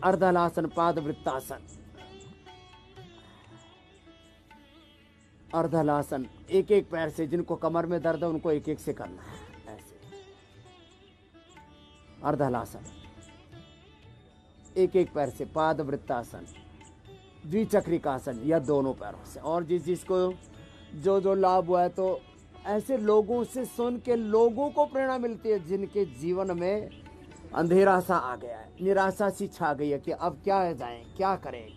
अर्धहलासन, पाद वृत्तासन। अर्धहलासन, एक एक पैर से, जिनको कमर में दर्द है उनको एक एक से करना है, ऐसे। अर्धहलासन, एक एक पैर से। पाद वृत्तासन, द्विचक्रिकासन, या दोनों पैरों से। और जिसको जो जो लाभ हुआ है, तो ऐसे लोगों से सुन के लोगों को प्रेरणा मिलती है जिनके जीवन में अंधेरा सा आ गया है, निराशा सी छा गई है कि अब क्या जाएं, क्या करें।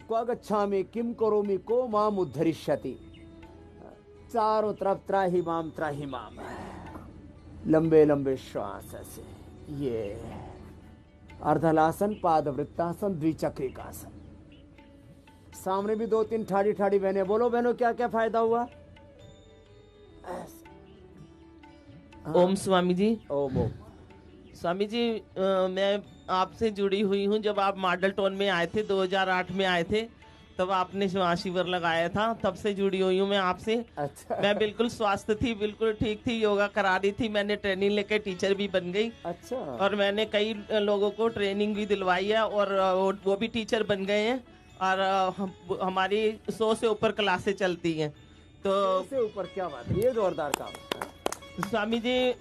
क्व गच्छामि किम करोमि को माम उद्धरिष्यति। चारों तरफ त्राहिमाम त्राहिमाम, लंबे लंबे श्वास ऐसे। ये अर्धहलासन, पाद वृत्तासन, द्विचक्रिकासन। सामने भी 2-3 ठाड़ी ठाड़ी बहने, बोलो बहनों क्या क्या फायदा हुआ। ओम स्वामी जी। ओम ओम। स्वामी जी, मैं आपसे जुड़ी हुई हूँ। जब आप मॉडल टाउन में आए थे, 2008 में आए थे, तब आपने शिविर लगाया था, तब से जुड़ी हुई हूँ मैं आपसे। अच्छा। मैं बिल्कुल स्वस्थ थी, बिल्कुल ठीक थी, योगा करा रही थी। मैंने ट्रेनिंग लेके टीचर भी बन गई। अच्छा। और मैंने कई लोगों को ट्रेनिंग भी दिलवाई है, और वो भी टीचर बन गए हैं। और हमारी 100 से ऊपर क्लासें चलती हैं। तो से ऊपर क्या बात है, ये जोरदार काम है। स्वामी जी,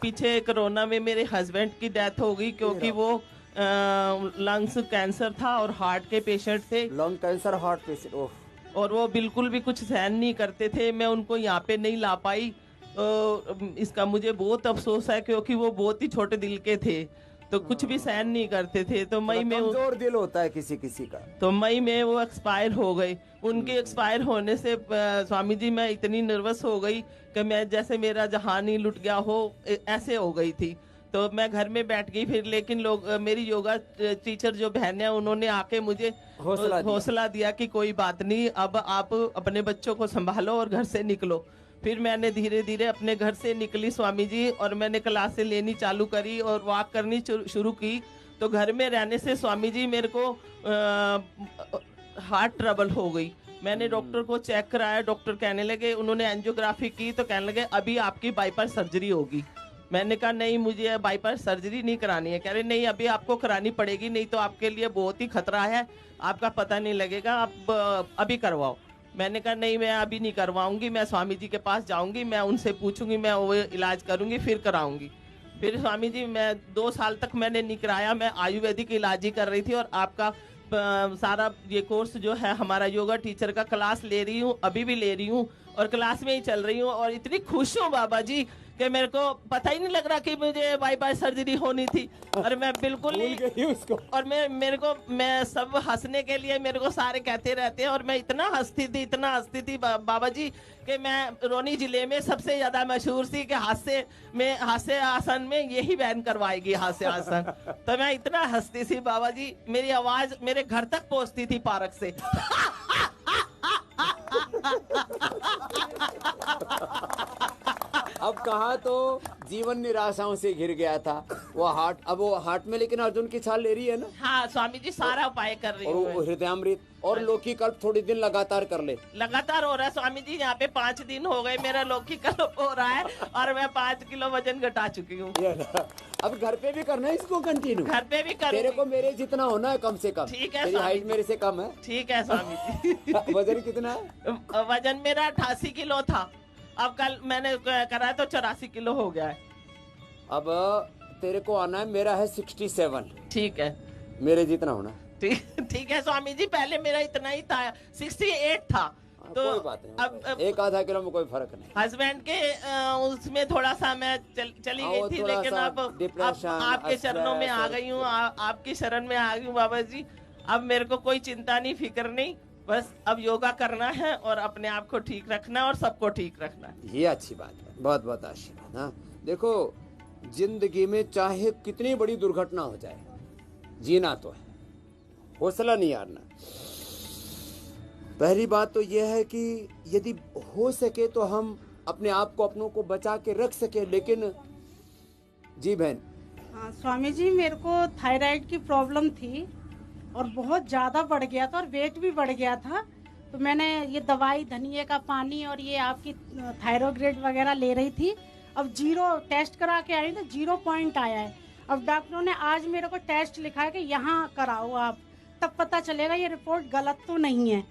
पीछे कोरोना में मेरे हस्बैंड की डेथ हो गई, क्योंकि वो लंग्स कैंसर था और हार्ट के पेशेंट थे। Lung cancer, heart patient. ओह। और वो बिल्कुल भी कुछ सहन नहीं करते थे। मैं उनको यहाँ पे नहीं ला पाई, तो इसका मुझे बहुत अफसोस है, क्योंकि वो बहुत ही छोटे दिल के थे, तो कुछ भी सहन नहीं करते थे। तो मई में कमजोर दिल होता है किसी किसी का। तो मई में वो एक्सपायर हो गए। उनके एक्सपायर होने से स्वामी जी मैं इतनी नर्वस हो गई कि मैं जैसे मेरा जहान ही लुट गया हो, ऐसे हो गई थी। तो मैं घर में बैठ गई फिर। लेकिन लोग, मेरी योगा टीचर जो बहन है, उन्होंने आके मुझे हौसला दिया कि कोई बात नहीं, अब आप अपने बच्चों को संभालो और घर से निकलो। फिर मैंने धीरे धीरे अपने घर से निकली स्वामी जी, और मैंने क्लासें लेनी चालू करी और वॉक करनी शुरू की। तो घर में रहने से स्वामी जी मेरे को हार्ट ट्रबल हो गई। मैंने डॉक्टर को चेक कराया, डॉक्टर कहने लगे, उन्होंने एंजियोग्राफी की तो कहने लगे अभी आपकी बाईपास सर्जरी होगी। मैंने कहा नहीं, मुझे बाईपास सर्जरी नहीं करानी है। कह रहे नहीं, अभी आपको करानी पड़ेगी, नहीं तो आपके लिए बहुत ही खतरा है, आपका पता नहीं लगेगा, आप अभी करवाओ। मैंने कहा नहीं, मैं अभी नहीं करवाऊंगी, मैं स्वामी जी के पास जाऊंगी, मैं उनसे पूछूंगी, मैं वो इलाज करूंगी, फिर कराऊंगी। फिर स्वामी जी मैं 2 साल तक मैंने नहीं कराया, मैं आयुर्वेदिक इलाज ही कर रही थी। और आपका सारा ये कोर्स जो है हमारा योगा टीचर का, क्लास ले रही हूँ, अभी भी ले रही हूँ और क्लास में ही चल रही हूँ। और इतनी खुश हूँ बाबा जी कि मेरे को पता ही नहीं लग रहा कि मुझे बाईपास सर्जरी होनी थी। और मैं बिल्कुल ही उसको। और मैं सब हंसने के लिए मेरे को सारे कहते रहते हैं। और मैं इतना हंसती थी बाबा जी कि मैं रोनी जिले में सबसे ज्यादा मशहूर थी कि हास्य आसन में यही बहन करवाएगी हास्य आसन। तो मैं इतना हंसती थी बाबा जी, मेरी आवाज मेरे घर तक पहुंचती थी पार्क से। अब कहा तो जीवन निराशाओं से घिर गया था वो हार्ट। अब वो हार्ट में लेकिन अर्जुन की छाल ले रही है ना। हाँ स्वामी जी, सारा उपाय कर रही हूँ। और हृदयामृत और लौकी कल्प थोड़ी दिन लगातार कर ले। लगातार हो रहा है स्वामी जी, यहाँ पे 5 दिन हो गए मेरा लौकी कल्प हो रहा है और मैं 5 किलो वजन घटा चुकी हूँ। अब घर पे भी करना है इसको कंटिन्यू। घर पे भी कर। तेरे को मेरे जितना होना है कम से कम। ठीक है, तेरी हाइट मेरे से कम है। ठीक है स्वामी जी। वजन कितना है? वजन मेरा 88 किलो था, अब कल मैंने करा तो 84 किलो हो गया है। अब तेरे को आना है, मेरा है 67। ठीक है, मेरे जितना होना। ठीक है स्वामी जी, पहले मेरा इतना ही था, 68 था। तो कोई बात नहीं, अब 1-आधा किलो में कोई फर्क नहीं। हस्बैंड के उसमें थोड़ा सा मैं चली गई थी, लेकिन अब आपके चरणों में आ गई हूँ, आपकी शरण में आ गई हूँ बाबा जी। अब मेरे को कोई चिंता नहीं, फिक्र नहीं, बस अब योगा करना है और अपने आप को ठीक रखना है और सबको ठीक रखना है। ये अच्छी बात है, बहुत बहुत आशीर्वाद। हाँ देखो, जिंदगी में चाहे कितनी बड़ी दुर्घटना हो जाए, जीना तो है, हौसला नहीं हारना। पहली बात तो यह है कि यदि हो सके तो हम अपने आप को, अपनों को बचा के रख सके। लेकिन जी बहन। हाँ स्वामी जी, मेरे को थायराइड की प्रॉब्लम थी और बहुत ज़्यादा बढ़ गया था और वेट भी बढ़ गया था। तो मैंने ये दवाई, धनिए का पानी और ये आपकी थायरोग्रेड वगैरह ले रही थी। अब 0 टेस्ट करा के आई तो 0 पॉइंट आया है। अब डॉक्टरों ने आज मेरे को टेस्ट लिखा है कि यहाँ कराओ आप, तब पता चलेगा ये रिपोर्ट गलत तो नहीं है।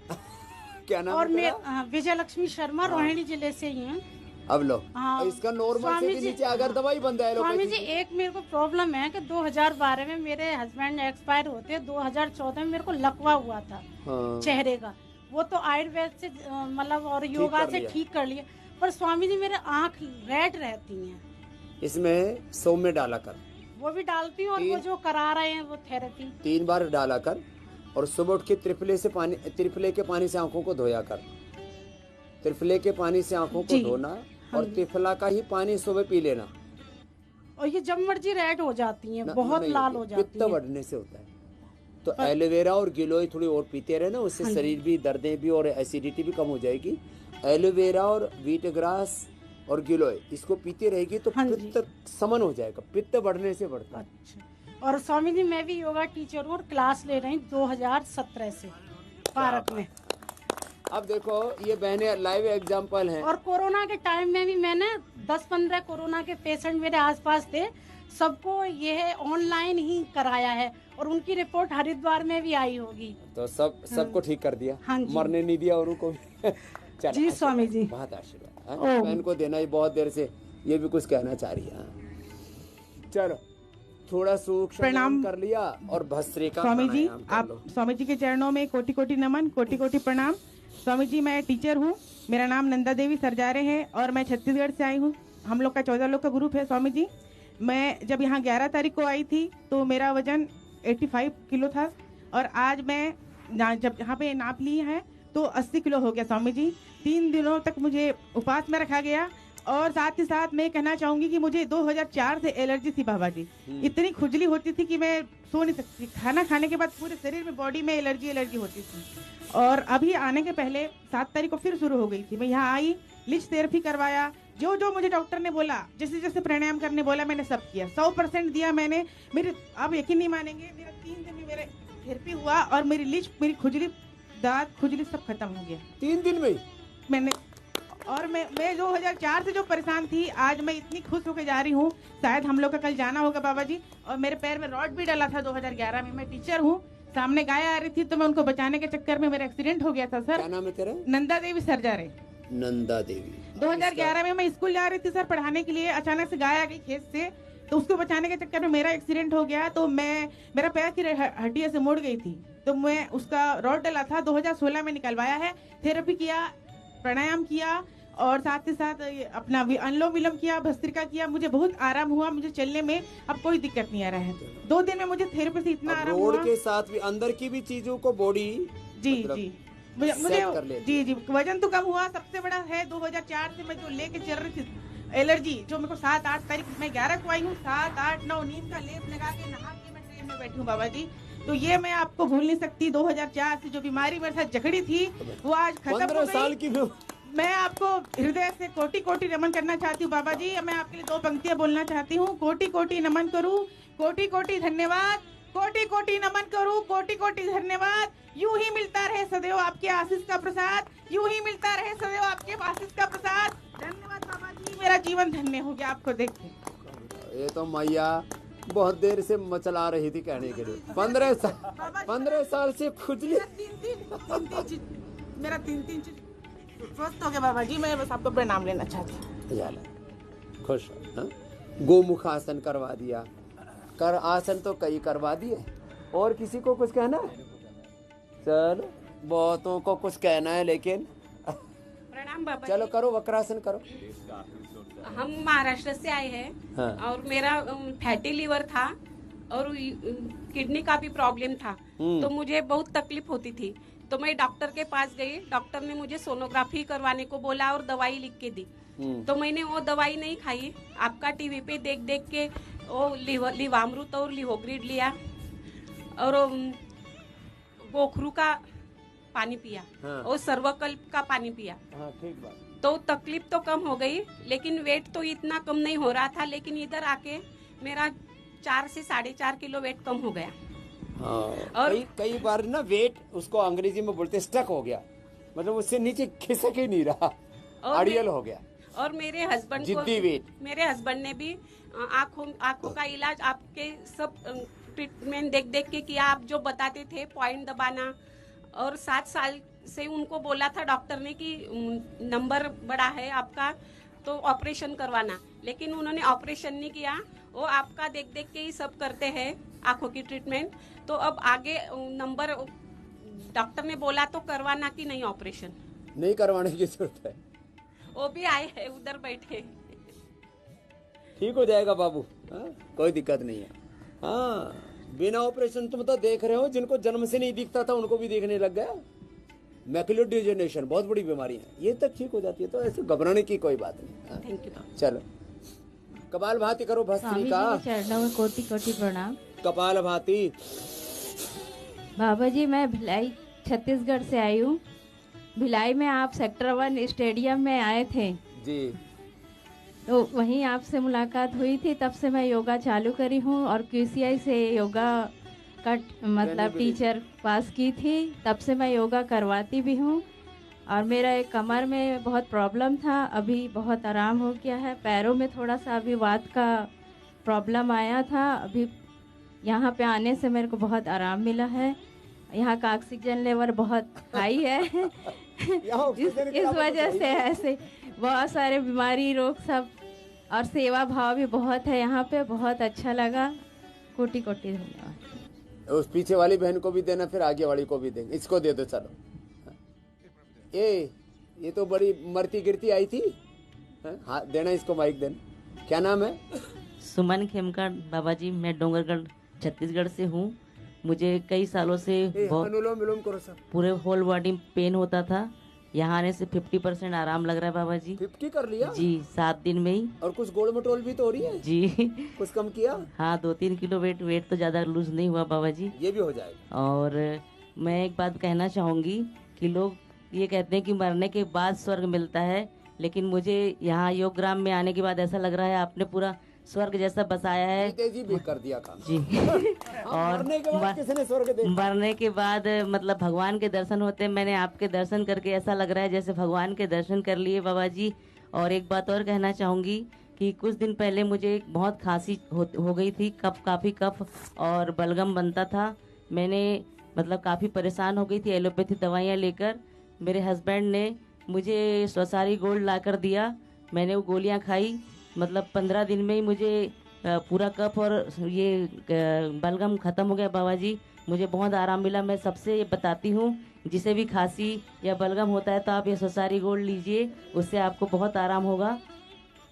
क्या नाम और है मैं तेरा? विजय लक्ष्मी शर्मा, रोहिणी जिले से ही हूँ। अब लो, हाँ। इसका नॉर्मल से स्वामी भी जी- नीचे अगर दवाई बंद है स्वामी एलोपैथी जी, एक मेरे को प्रॉब्लम है कि 2012 में मेरे हस्बैंड एक्सपायर होते, 2014 में मेरे को लकवा हुआ था हाँ। चेहरे का। वो तो आयुर्वेद से मतलब और योगा कर से लिया। ठीक कर लिया, पर स्वामी जी मेरे आँख रेड रहती हैं। इसमें सौम्य डाला कर, वो भी डालती हूँ, और वो जो करा रहे हैं वो थेरेपी 3 बार डाला कर, और सुबह उठ के त्रिफले के पानी से आंखों को धोया कर। त्रिफले के पानी से आंखों को जी। धोना, हाँ और जी। त्रिफला का ही पानी सुबह पी लेना। और ये जब मर्जी रेड हो जाती हैं, ना- बहुत नहीं लाल हो होती, जाती पित्त हैं। बढ़ने से होता है। तो एलोवेरा और गिलोय थोड़ी और पीते रहे ना, उससे हाँ जी। शरीर भी, दर्दें भी और एसिडिटी भी कम हो जाएगी। एलोवेरा और व्हीट ग्रास और गिलोय इसको पीते रहेगी तो हाँ जी। पित्त समन हो जाएगा, पित्त बढ़ने से बढ़ता है। अच्छा। और स्वामी जी, मैं भी योगा टीचर हूँ और क्लास ले रही हूँ 2017 से पार्क में। अब देखो, ये बहनें लाइव एग्जाम्पल हैं। और कोरोना के टाइम में भी मैंने 10-15 कोरोना के पेशेंट मेरे आसपास थे, सबको ये ऑनलाइन ही कराया है, और उनकी रिपोर्ट हरिद्वार में भी आई होगी। तो सबको ठीक कर दिया, हाँ जी। मरने नहीं दिया और उनको चल, जी स्वामी जी। बहुत आशीर्वाद है। ओह। बहन को देना ही बहुत देर से, ये भी कुछ कहना चाह रही है। हाँ। चलो, थोड़ा सूक्ष्म प्रणाम कर लिया और भस्त्रिका स्वामी जी। प्राणायाम कर आप लो। स्वामी जी के चरणों में कोटि कोटि नमन, कोटि कोटि प्रणाम। स्वामी जी, मैं टीचर हूँ, मेरा नाम नंदा देवी सरजारे है और मैं छत्तीसगढ़ से आई हूँ। हम लोग का 14 लोग का ग्रुप है स्वामी जी। मैं जब यहाँ 11 तारीख को आई थी तो मेरा वजन 85 किलो था, और आज मैं जब यहाँ पे नाप ली है तो 80 किलो हो गया स्वामी जी। 3 दिनों तक मुझे उपवास में रखा गया, और साथ ही साथ मैं कहना चाहूंगी कि मुझे 2004 से एलर्जी थी बाबा जी। इतनी खुजली होती थी कि मैं सो नहीं सकती, खाना खाने के बाद पूरे शरीर में, बॉडी में एलर्जी होती थी। और अभी आने के पहले 7 तारीख को फिर शुरू हो गई थी। मैं यहाँ आई, लिच थेरेपी करवाया, जो जो मुझे डॉक्टर ने बोला, जैसे जैसे प्राणायाम करने बोला, मैंने सब किया, 100% दिया मैंने। मेरे, आप यकीन नहीं मानेंगे, मेरा 3 दिन में मेरा थेरेपी हुआ और मेरी लिच, मेरी खुजली, दांत खुजली सब खत्म हो गया 3 दिन में ही? मैंने। और मैं 2004 से जो परेशान थी, आज मैं इतनी खुश होकर जा रही हूँ। शायद हम लोग का कल जाना होगा बाबा जी। और मेरे पैर में रॉड भी डाला था 2011 में। मैं टीचर हूँ, सामने गाय आ रही थी तो मैं उनको बचाने के चक्कर में मेरा एक्सीडेंट हो गया था सर। क्या नाम है तेरा? नंदा देवी सरजारे। नंदा देवी। 2011 में मैं स्कूल जा रही थी सर पढ़ाने के लिए, अचानक से गाय आ गई खेत से, तो उसको बचाने के चक्कर में मेरा एक्सीडेंट हो गया। तो मेरा पैर की हड्डियां से मुड़ गई थी, तो मैं उसका रॉड डला था, 2016 में निकलवाया है। थेरेपी किया, प्राणायाम किया, और साथ ही साथ अपना अनुलोम विलोम किया, भस्त्रिका किया। मुझे बहुत आराम हुआ, मुझे चलने में अब कोई दिक्कत नहीं आ रहा है। 2 दिन में मुझे थेरेपी से इतना अब आराम रोड हुआ। के साथ भी अंदर की भी चीजों को बॉडी जी मतलब जी, सेट कर लेती जी जी, वजन तो कम हुआ। सबसे बड़ा है 2004 से मैं जो लेके चल रही थी एलर्जी, जो मेरे को 7-8 तारीख, मैं 11 को आई हूँ, 7, 8, 9 नीम का लेप लगा के नहा के मैं ट्रेन में बैठी हूँ बाबा जी। तो ये मैं आपको भूल नहीं सकती। 2004 से जो बीमारी मेरे साथ जकड़ी थी वो आज खत्म हो 15 साल गई। की मैं आपको हृदय से कोटि कोटि नमन करना चाहती हूँ बाबा जी। मैं आपके लिए 2 पंक्तियां बोलना चाहती हूँ। कोटि कोटि नमन करूँ, कोटि कोटि धन्यवाद, कोटि कोटि नमन करूँ, कोटि कोटि धन्यवाद। यूं ही मिलता रहे सदैव आपके आशीष का प्रसाद, यूं ही मिलता रहे सदैव आपके आशीष का प्रसाद। धन्यवाद बाबा जी, मेरा जीवन धन्य हो गया आपको देख के। ये तो मैया बहुत देर से मचला रही थी कहने के लिए। 15 साल से खुजली। मेरा 3 चीज स्वस्थ हो गया बाबा जी। मैं बस आपको प्रणाम लेना चाहती हूँ। खुश हो, हाँ? गोमुख आसन करवा दिया, कर आसन तो कई करवा दिए। और किसी को कुछ कहना है? चलो, बहुतों को कुछ कहना है, लेकिन प्रणाम बाबा चलो करो, वक्रासन करो। हम महाराष्ट्र से आए हैं। हाँ। और मेरा फैटी लीवर था और किडनी का भी प्रॉब्लम था, तो मुझे बहुत तकलीफ होती थी। तो मैं डॉक्टर के पास गई, डॉक्टर ने मुझे सोनोग्राफी करवाने को बोला और दवाई लिख के दी। तो मैंने वो दवाई नहीं खाई, आपका टीवी पे देख देख के वो लिवामृत और लिवोग्रिड लिया और गोखरू का पानी पिया। हाँ। और सर्वकल्प का पानी पिया। हाँ, ठीक बात। तो तकलीफ तो कम हो गई, लेकिन वेट तो इतना कम नहीं हो रहा था। लेकिन इधर आके मेरा 4 से 4.5 किलो वेट कम हो गया। हाँ, और कई बार ना वेट, उसको अंग्रेजी में बोलते स्टक हो गया, मतलब उससे नीचे खिसक ही नहीं रहा, और अड़ियल हो गया। और मेरे हस्बैंड जिद्दी वेट। मेरे हस्बैंड ने भी आंखों का इलाज आपके सब ट्रीटमेंट देख देख के किया। आप जो बताते थे पॉइंट दबाना, और 7 साल से उनको बोला था डॉक्टर ने कि नंबर बड़ा है आपका तो ऑपरेशन करवाना, लेकिन उन्होंने ऑपरेशन नहीं किया। वो आपका देख देख के ही सब करते हैं आंखों की ट्रीटमेंट। तो अब आगे नंबर डॉक्टर ने बोला तो करवाना कि नहीं ऑपरेशन? नहीं करवाने की जरूरत है, वो भी आए हैं उधर बैठे। ठीक हो जाएगा बाबू, हाँ? कोई दिक्कत नहीं है। हाँ, बिना ऑपरेशन तुम तो देख रहे हो, जिनको जन्म से नहीं दिखता था उनको भी देखने लग गया। मैकुलर डिजेनरेशन बहुत बड़ी बीमारी है, ये तक ठीक हो जाती है, तो ऐसे घबराने की कोई बात नहीं। हाँ? Thank you. चलो कपाल भाती करो भस्त्री का। चरणों में कोटि कोटि प्रणाम। कपाल भाती। बाबा जी, मैं भिलाई छत्तीसगढ़ से आई हूँ। भिलाई में आप सेक्टर 1 स्टेडियम में आए थे जी, तो वहीं आपसे मुलाकात हुई थी। तब से मैं योगा चालू करी हूँ और QCI से योगा का मतलब टीचर पास की थी, तब से मैं योगा करवाती भी हूँ। और मेरा एक कमर में बहुत प्रॉब्लम था, अभी बहुत आराम हो गया है। पैरों में थोड़ा सा अभी वात का प्रॉब्लम आया था, अभी यहाँ पे आने से मेरे को बहुत आराम मिला है। यहाँ का ऑक्सीजन लेवल बहुत हाई है इस वजह से ऐसे बहुत सारे बीमारी रोग सब, और सेवा भाव भी बहुत है यहाँ पे, बहुत अच्छा लगा। कोटि कोटि धन्यवाद। उस पीछे वाली बहन को भी देना, फिर आगे वाली को भी देंगे। इसको दे दो। चलो, ये तो बड़ी मरती गिरती आई थी। हाँ, देना इसको माइक देना। क्या नाम है? सुमन खेमकर बाबा जी, मैं डोंगरगढ़ छत्तीसगढ़ से हूँ। मुझे कई सालों से बहुत अनुलोम विलोम करो सर। पूरे होल बॉडी पेन होता था, यहाँ आने से 50% आराम लग रहा है बाबा जी। 50 कर लिया जी, 7 दिन में ही। और कुछ गोल मटोल भी तो हो रही है जी कुछ कम किया? हाँ, 2-3 किलो वेट तो ज़्यादा लूज नहीं हुआ बाबा जी। ये भी हो जाएगा। और मैं एक बात कहना चाहूँगी कि लोग ये कहते हैं कि मरने के बाद स्वर्ग मिलता है, लेकिन मुझे यहाँ योग ग्राम में आने के बाद ऐसा लग रहा है आपने पूरा स्वर्ग जैसा बसाया है। तेजी भी कर दिया काम जी और मरने के बाद किसने स्वर्ग देखा? मरने के बाद मतलब भगवान के दर्शन होते हैं। मैंने आपके दर्शन करके ऐसा लग रहा है जैसे भगवान के दर्शन कर लिए बाबा जी। और एक बात और कहना चाहूँगी कि कुछ दिन पहले मुझे बहुत खांसी हो गई थी, काफ़ी कफ और बलगम बनता था। मैंने मतलब काफ़ी परेशान हो गई थी एलोपैथी दवाइयाँ लेकर। मेरे हस्बैंड ने मुझे स्वसारी गोल्ड ला कर दिया, मैंने वो गोलियाँ खाई। मतलब 15 दिन में ही मुझे पूरा कफ और ये बलगम ख़त्म हो गया बाबा जी। मुझे बहुत आराम मिला। मैं सबसे ये बताती हूँ, जिसे भी खांसी या बलगम होता है तो आप ये स्वसारी गोल्ड लीजिए, उससे आपको बहुत आराम होगा।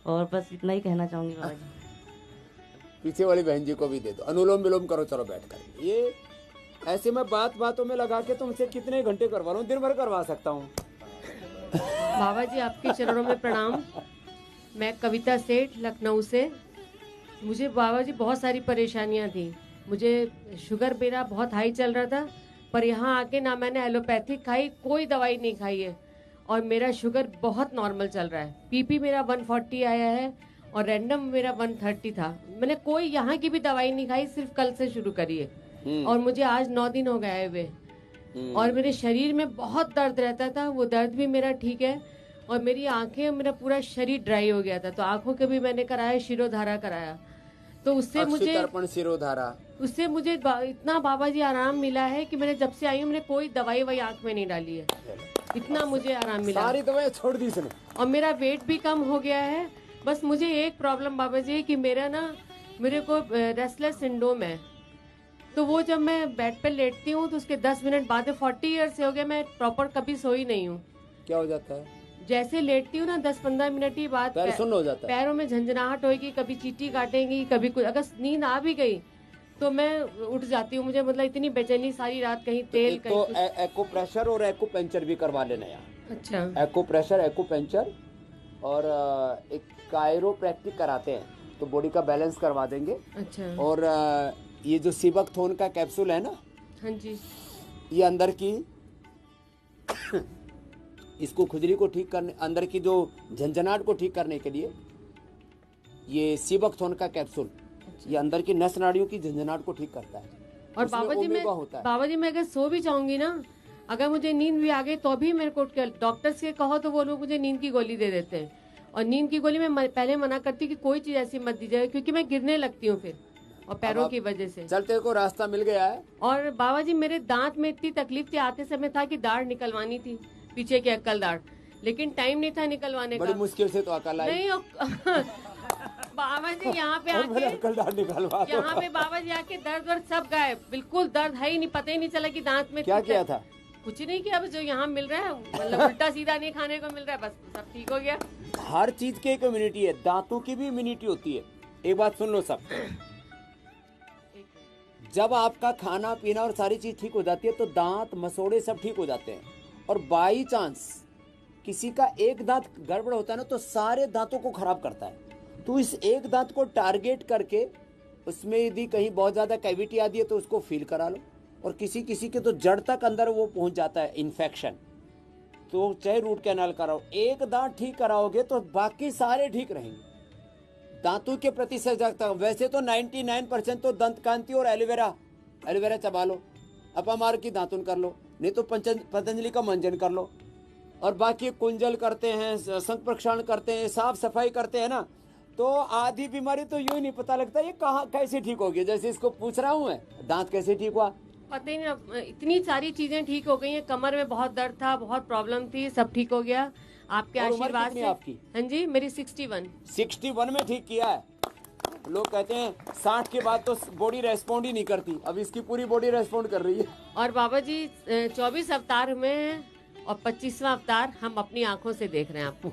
और बस इतना ही कहना चाहूँगी बाबा जी। पीछे वाली बहन जी को भी दे दो। अनुलोम विलोम करो, चलो बैठ कर। ये ऐसे मैं बातों में लगा के तुमसे कितने घंटे करवा रहा हूँ, दिन भर करवा सकता हूँ। बाबा जी, आपके चरणों में प्रणाम। मैं कविता सेठ लखनऊ से। मुझे बाबा जी बहुत सारी परेशानियां थी। मुझे शुगर मेरा बहुत हाई चल रहा था, पर यहाँ आके ना मैंने एलोपैथिक खाई, कोई दवाई नहीं खाई है, और मेरा शुगर बहुत नॉर्मल चल रहा है। पीपी मेरा 140 आया है और रैंडम मेरा 130 था। मैंने कोई यहाँ की भी दवाई नहीं खाई, सिर्फ कल से शुरू करी है और मुझे आज 9 दिन हो गए हुए। और मेरे शरीर में बहुत दर्द रहता था, वो दर्द भी मेरा ठीक है। और मेरी आंखें, मेरा पूरा शरीर ड्राई हो गया था, तो आंखों के भी मैंने कराया, शिरोधारा कराया, तो उससे मुझे इतना बाबा जी आराम मिला है कि मैंने जब से आई हूँ मैंने कोई दवाई वही आंख में नहीं डाली है। इतना मुझे आराम मिला, सारी दवाई छोड़ दी इसने। और मेरा वेट भी कम हो गया है। बस मुझे एक प्रॉब्लम बाबा जी है कि मेरे को रेस्टलेस सिंड्रोम है, तो वो जब मैं बेड पे लेटती हूँ तो उसके 10 मिनट बाद 40 ईयर से हो गया मैं प्रॉपर कभी सोई नहीं हूँ। क्या हो जाता है? जैसे लेटती हूँ ना 10-15 मिनट ही बाद पैर सुन्न हो जाता है, पैरों में झंझनाहट होगी, कभी चींटी काटेंगी, कभी कुछ। अगर नींद आ भी गई तो मैं उठ जाती हूँ। मुझे मतलब इतनी बेचैनी सारी रात, कहीं तेल तो एक्यूप्रेशर और एक्यूपंक्चर भी करवा लेना यार। अच्छा, एक्यूप्रेशर, एक्यूपंक्चर और एक कायरोप्रैक्टिक कराते हैं तो बॉडी का बैलेंस करवा देंगे। अच्छा। और ये जो सिबकथोन का कैप्सूल है ना, हाँ जी, ये अंदर की इसको खुजली को ठीक करने, अंदर की जो झंझनाहट को ठीक करने के लिए ये सिबकथोन का कैप्सूल, ये अंदर की नस नाड़ियों की झंझनाहट को ठीक करता है। और बाबा जी मैं अगर सो भी जाऊंगी ना, अगर मुझे नींद भी आ गई तो भी मेरे को डॉक्टर से कहो तो वो लोग मुझे नींद की गोली दे देते हैं। और नींद की गोली मैं पहले मना करती हूँ कि कोई चीज ऐसी मत दीजिए, क्योंकि मैं गिरने लगती हूँ फिर, और पैरों की वजह से। चलते को रास्ता मिल गया है। और बाबा जी मेरे दांत में इतनी तकलीफ थी, आते समय था कि दाढ़ निकलवानी थी, पीछे की अक्कल दाढ़, लेकिन टाइम नहीं था निकलवाने बड़ी का। मुश्किल से तो अकल आई। नहीं बाबा जी यहाँ पे आके, यहाँ पे बाबा जी आके दर्द वर्द सब गायब, बिल्कुल दर्द है ही नहीं, पता ही नहीं चला कि दांत में क्या किया था? कुछ नहीं किया, बस जो यहाँ मिल रहा है, मतलब उल्टा सीधा नहीं खाने को मिल रहा है, बस सब ठीक हो गया। हर चीज की एक इम्यूनिटी है, दांतों की भी इम्यूनिटी होती है। एक बात सुन लो सब, जब आपका खाना पीना और सारी चीज ठीक हो जाती है तो दांत मसोड़े सब ठीक हो जाते हैं। और बाई चांस किसी का एक दांत गड़बड़ होता है ना, तो सारे दांतों को खराब करता है। तो इस एक दांत को टारगेट करके उसमें यदि कहीं बहुत ज्यादा कैविटी आती है तो उसको फील करा लो। और किसी किसी के तो जड़ तक अंदर वो पहुंच जाता है इन्फेक्शन, तो चाहे रूट कैनाल कराओ, एक दांत ठीक कराओगे तो बाकी सारे ठीक रहेंगे। दांतों के प्रति सजगता, वैसे तो 99% तो दंत कांति और एलोवेरा चबा लो, अपामार की दातुन कर लो, नहीं तो पतंजलि का मंजन कर लो, और बाकी कुंजल करते हैं, संख प्रक्षालन करते हैं, साफ सफाई करते हैं ना, तो आधी बीमारी तो यूं ही नहीं पता लगता ये कहाँ कैसे ठीक होगी। जैसे इसको पूछ रहा हूँ मैं, दांत कैसे ठीक हुआ, पता ही नहीं, इतनी सारी चीजें ठीक हो गई हैं। कमर में बहुत दर्द था, बहुत प्रॉब्लम थी, सब ठीक हो गया आपके आशीर्वाद से। आपकी? हाँ जी, मेरी 61 में ठीक किया है। लोग कहते हैं 60 के बाद तो बॉडी रेस्पॉन्ड ही नहीं करती, अब इसकी पूरी बॉडी रेस्पॉन्ड कर रही है। और बाबा जी 24 अवतार में और 25वां अवतार हम अपनी आंखों से देख रहे हैं आपको।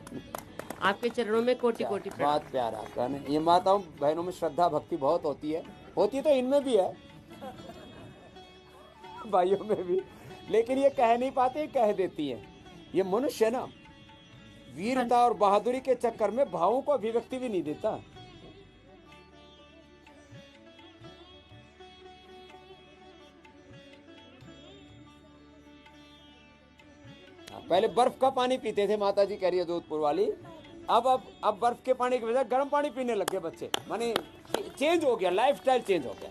आपके चरणों में कोटि कोटि प्रणाम। बहुत प्यारा आपका ने। ये माताओं बहनों में श्रद्धा भक्ति बहुत होती है तो इनमें भी है, भाइयों में भी, लेकिन ये कह नहीं पाते, कह देती है। ये मनुष्य ना वीरता और बहादुरी के चक्कर में भावों को अभिव्यक्ति भी नहीं देता। पहले बर्फ का पानी पीते थे, माता जी कह रही है जोधपुर वाली, अब बर्फ के पानी की वजह गर्म पानी पीने लग गए बच्चे। माने चेंज हो गया, लाइफस्टाइल चेंज हो गया।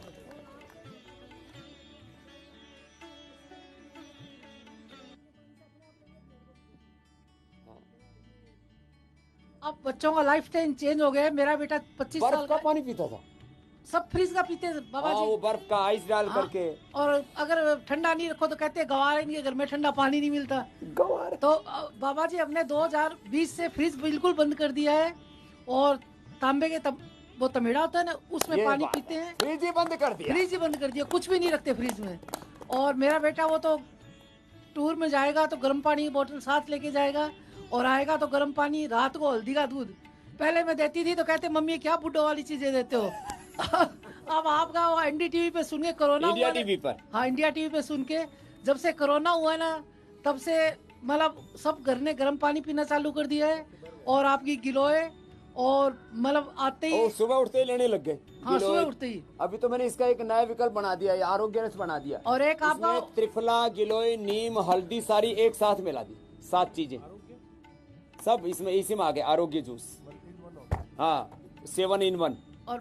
अब बच्चों का लाइफ टाइम चेंज हो गया है। मेरा बेटा 25 साल का पानी पीता था, सब फ्रिज का पीते थे बाबा जी, वो बर्फ का आइस डाल करके। और अगर ठंडा नहीं रखो तो कहते गवार है, इनके घर में ठंडा पानी नहीं मिलता। गवार तो बाबा जी हमने 2020 से फ्रिज बिल्कुल बंद कर दिया है, और तांबे के वो तमेड़ा होता है ना, उसमें पानी पीते हैं। फ्रिज ही बंद कर दिया, फ्रिज ही बंद कर दिया, कुछ भी नहीं रखते फ्रिज में। और मेरा बेटा वो तो टूर में जाएगा तो गर्म पानी की बोतल साथ लेके जाएगा, और आएगा तो गर्म पानी, रात को हल्दी का दूध। पहले मैं देती थी तो कहते मम्मी क्या बुड्ढो वाली चीजें देते हो। अब आपका वो NDTV पे सुन के कोरोना इंडिया टीवी पर, हाँ इंडिया टीवी पे सुन के, जब से कोरोना हुआ ना तब से मतलब सब घर ने गर्म पानी पीना चालू कर दिया है। और आपकी गिलोय, और मतलब आते ही सुबह उठते ही लेने लग गए। हाँ सुबह उठते ही। अभी तो मैंने इसका एक नया विकल्प बना दिया है, आरोग्य रस बना दिया। और एक आपका त्रिफला, गिलोय, नीम, हल्दी सारी एक साथ मिला दी, 7 चीजें सब इसमें इसी में आ गए। आरोग्य जूस, हाँ 7 in 1। और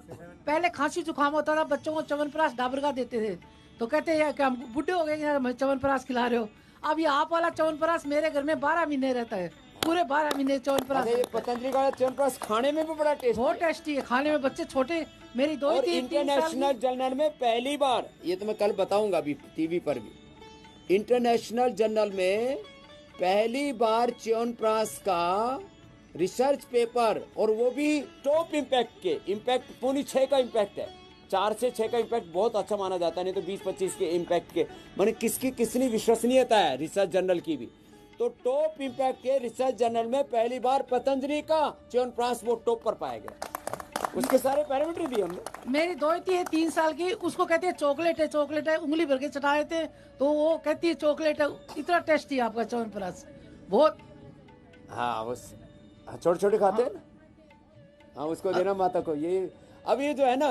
पहले खांसी जुकाम होता था, बच्चों को च्यवनप्राश डाबर का देते थे, तो कहते हैं क्या हम बुढ़े हो गए यार च्यवनप्राश खिला रहे हो। अब ये आप वाला च्यवनप्राश मेरे घर में 12 महीने रहता है, पूरे 12 महीने च्यवनप्राश। पतंजलि का च्यवनप्राश खाने में भी बड़ा टेस्ट, बहुत टेस्टी है खाने में। बच्चे छोटे, मेरी 2-3 इंटरनेशनल जर्नल में पहली बार, ये तो मैं कल बताऊंगा अभी टीवी पर भी, इंटरनेशनल जर्नल में पहली बार च्यवनप्राश का रिसर्च पेपर, और वो भी टॉप इम्पैक्ट के। इम्पैक्ट पूरी 6 का इम्पैक्ट है, 4 से 6 का इम्पैक्ट बहुत अच्छा माना जाता है, नहीं तो 20-25 के इम्पैक्ट के। माने कितनी विश्वसनीयता है रिसर्च जर्नल की भी। तो टॉप इम्पैक्ट के रिसर्च जर्नल में पहली बार पतंजलि का च्यवनप्राश वो टॉप पर पाया गया। उसके सारे पैरामीटर दिए हमने। मेरी दोती है 3 साल की, उसको कहते हैं चॉकलेट है, उंगली भर के चटाए थे तो वो कहती है चॉकलेट है। इतना टेस्टी है आपका च्यवनप्राश, बहुत। हाँ बस छोटे खाते हैं ना, हाँ उसको देना माता को। ये अब ये जो है ना,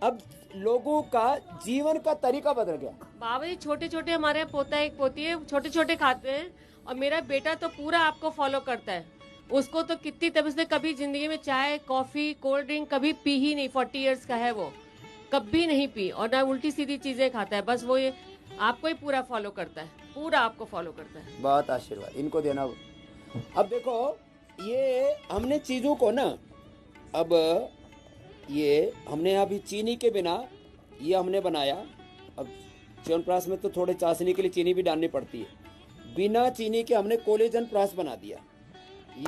अब लोगों का जीवन का तरीका बदल गया। बाबा जी छोटे छोटे हमारे पोता एक पोती है, छोटे छोटे खाते हैं, और मेरा बेटा तो पूरा आपको फॉलो करता है। उसको तो कितनी तब उसने कभी जिंदगी में चाय, कॉफी, कोल्ड ड्रिंक कभी पी ही नहीं। 40 इयर्स का है वो, कभी नहीं पी, और ना उल्टी सीधी चीजें खाता है। बस वो ये आपको ही पूरा फॉलो करता है, पूरा आपको फॉलो करता है। बहुत आशीर्वाद इनको देना। अब देखो ये हमने चीज़ों को ना, अब ये हमने अभी चीनी के बिना ये हमने बनाया। अब च्यवनप्राश में तो थोड़े चाशनी के लिए चीनी भी डालनी पड़ती है। बिना चीनी के हमने कोलेजन प्राश बना दिया।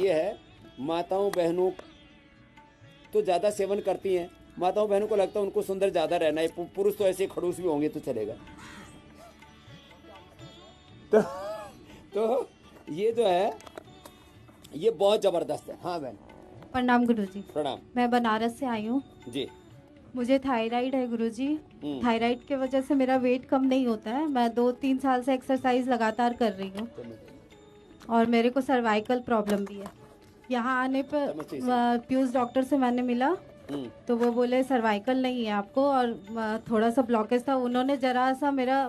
ये है, माताओं बहनों तो ज़्यादा सेवन करती हैं। माताओं बहनों को लगता है उनको सुंदर ज़्यादा रहना है, पुरुष तो ऐसे खड़ूस भी होंगे तो चलेगा। तो ये जो है ये बहुत ज़बरदस्त है। हाँ बहन। प्रणाम गुरुजी। प्रणाम। मैं बनारस से आई हूँ जी। मुझे थायराइड है गुरुजी। थायराइड के वजह से मेरा वेट कम नहीं होता है। मैं 2-3 साल से एक्सरसाइज लगातार कर रही हूँ और मेरे को सर्वाइकल प्रॉब्लम भी है। यहाँ आने पर पीयूष डॉक्टर से मैंने मिला तो वो बोले सर्वाइकल नहीं है आपको और थोड़ा सा ब्लॉकेज था। उन्होंने ज़रा सा मेरा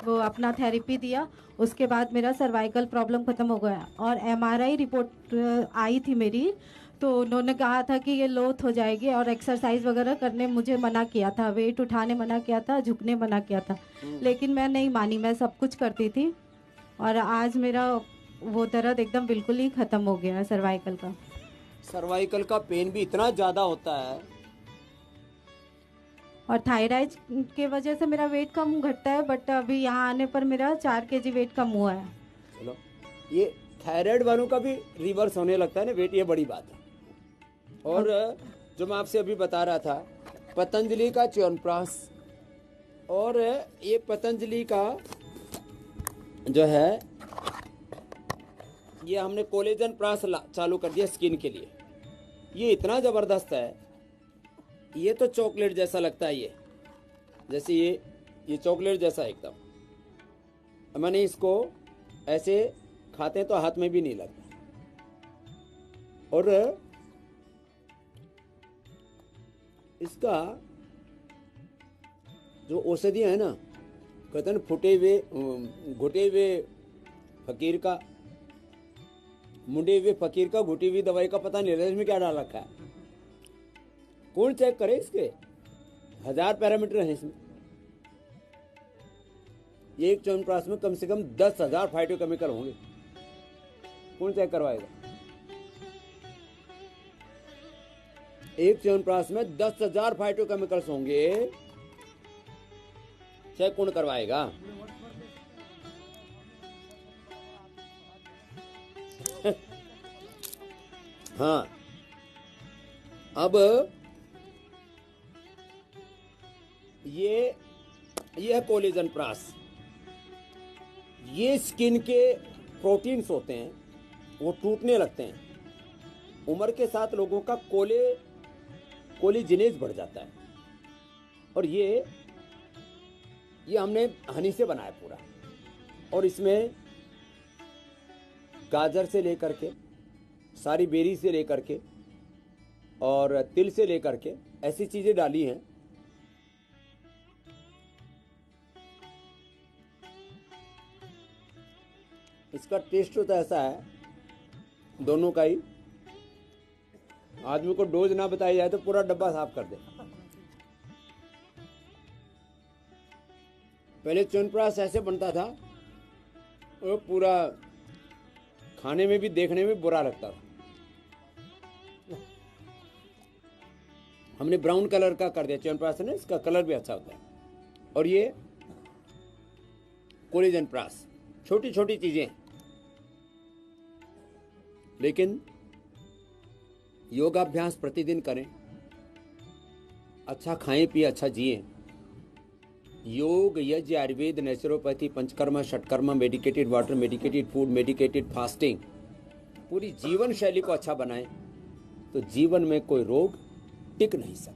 वो अपना थेरेपी दिया, उसके बाद मेरा सर्वाइकल प्रॉब्लम ख़त्म हो गया। और MRI रिपोर्ट आई थी मेरी, तो उन्होंने कहा था कि ये लोथ हो जाएगी और एक्सरसाइज वगैरह करने मुझे मना किया था, वेट उठाने मना किया था, झुकने मना किया था, लेकिन मैं नहीं मानी, मैं सब कुछ करती थी और आज मेरा वो दर्द एकदम बिल्कुल ही ख़त्म हो गया है सर्वाइकल का। सर्वाइकल का पेन भी इतना ज़्यादा होता है और थायराइड के वजह से मेरा वेट कम घटता है, बट अभी यहाँ आने पर मेरा 4 kg वेट कम हुआ है। चलो, ये थायराइड वालों का भी रिवर्स होने लगता है ना वेट, ये बड़ी बात है। और जो मैं आपसे अभी बता रहा था, पतंजलि का च्यवनप्राश और ये पतंजलि का जो है ये हमने कोलेजन प्राश चालू कर दिया स्किन के लिए। ये इतना ज़बरदस्त है, ये तो चॉकलेट जैसा लगता है। ये जैसे ये चॉकलेट जैसा एकदम। मैंने इसको ऐसे खाते हैं तो हाथ में भी नहीं लगता। और इसका जो औषधियाँ है ना, कहते हैं फूटे हुए घुटे हुए फकीर का, मुंडे हुए फकीर का घुटी हुई दवाई का पता नहीं रहता इसमें क्या डाल रखा है। कौन चेक करे इसके? 1000 पैरामीटर हैं इसमें। एक च्यवनप्राश में कम से कम 10,000 फाइटोकेमिकल होंगे। कौन चेक करवाएगा? एक च्यवनप्राश में 10,000 फाइटोकेमिकल्स होंगे, चेक कौन करवाएगा? हाँ, अब ये है कोलेजन प्राश। ये स्किन के प्रोटीन्स होते हैं, वो टूटने लगते हैं। उम्र के साथ लोगों का कोलेजिनेज बढ़ जाता है। और ये हमने हनी से बनाया पूरा। और इसमें गाजर से लेकर के, सारी बेरी से लेकर के और तिल से लेकर के ऐसी चीज़ें डाली हैं। इसका टेस्ट तो ऐसा है दोनों का ही, आदमी को डोज ना बताई जाए तो पूरा डब्बा साफ कर दे। पहले च्यवनप्राश ऐसे बनता था, वो पूरा खाने में भी देखने में बुरा लगता था। हमने ब्राउन कलर का कर दिया च्यवनप्राश ने, इसका कलर भी अच्छा होता है। और ये कोलेजन प्राश, छोटी छोटी चीजें, लेकिन योगाभ्यास प्रतिदिन करें, अच्छा खाएं पिए, अच्छा जिए। योग, यज्ञ, आयुर्वेद, नेचुरोपैथी, पंचकर्मा, षटकर्मा, medicated water, medicated food, medicated fasting, पूरी जीवन शैली को अच्छा बनाएं तो जीवन में कोई रोग टिक नहीं सकता।